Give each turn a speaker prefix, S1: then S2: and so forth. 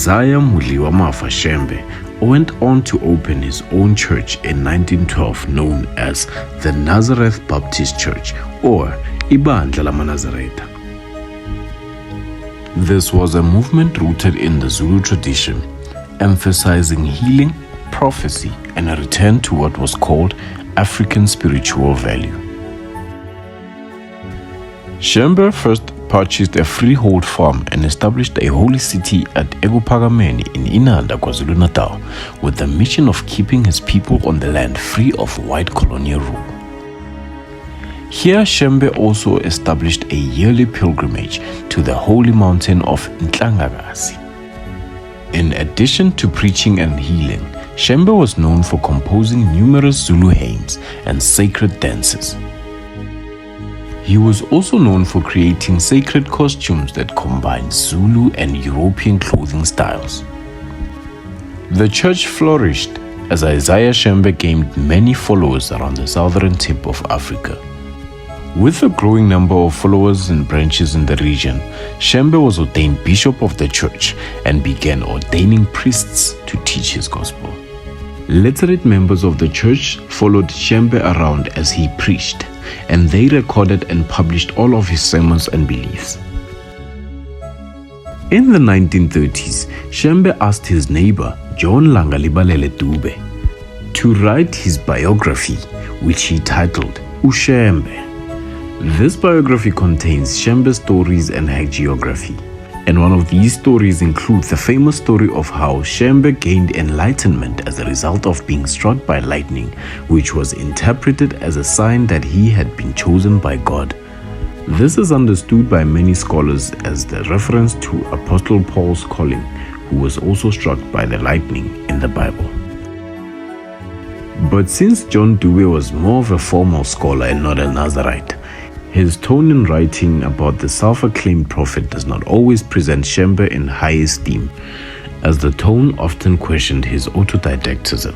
S1: Isaiah Muliwamafa Shembe went on to open his own church in 1912 known as the Nazareth Baptist Church or Ibandla lamaNazaretha. This was a movement rooted in the Zulu tradition, emphasizing healing, prophecy, and a return to what was called African spiritual value. Shembe first purchased a freehold farm and established a holy city at Egupagameni in Inanda, KwaZulu-Natal, with the mission of keeping his people on the land free of white colonial rule. Here, Shembe also established a yearly pilgrimage to the holy mountain of Nhlangakazi. In addition to preaching and healing, Shembe was known for composing numerous Zulu hymns and sacred dances. He was also known for creating sacred costumes that combined Zulu and European clothing styles. The church flourished as Isaiah Shembe gained many followers around the southern tip of Africa. With a growing number of followers and branches in the region, Shembe was ordained bishop of the church and began ordaining priests to teach his gospel. Literate members of the church followed Shembe around as he preached, and they recorded and published all of his sermons and beliefs. In the 1930s, Shembe asked his neighbor, John Langalibalele Dube, to write his biography, which he titled uShembe. This biography contains Shembe's stories and hagiography, and one of these stories includes the famous story of how Shembe gained enlightenment as a result of being struck by lightning, which was interpreted as a sign that he had been chosen by God. This is understood by many scholars as the reference to Apostle Paul's calling, who was also struck by the lightning in the Bible. But since John Dube was more of a formal scholar and not a Nazarite, his tone in writing about the self-acclaimed prophet does not always present Shembe in high esteem, as the tone often questioned his autodidactism.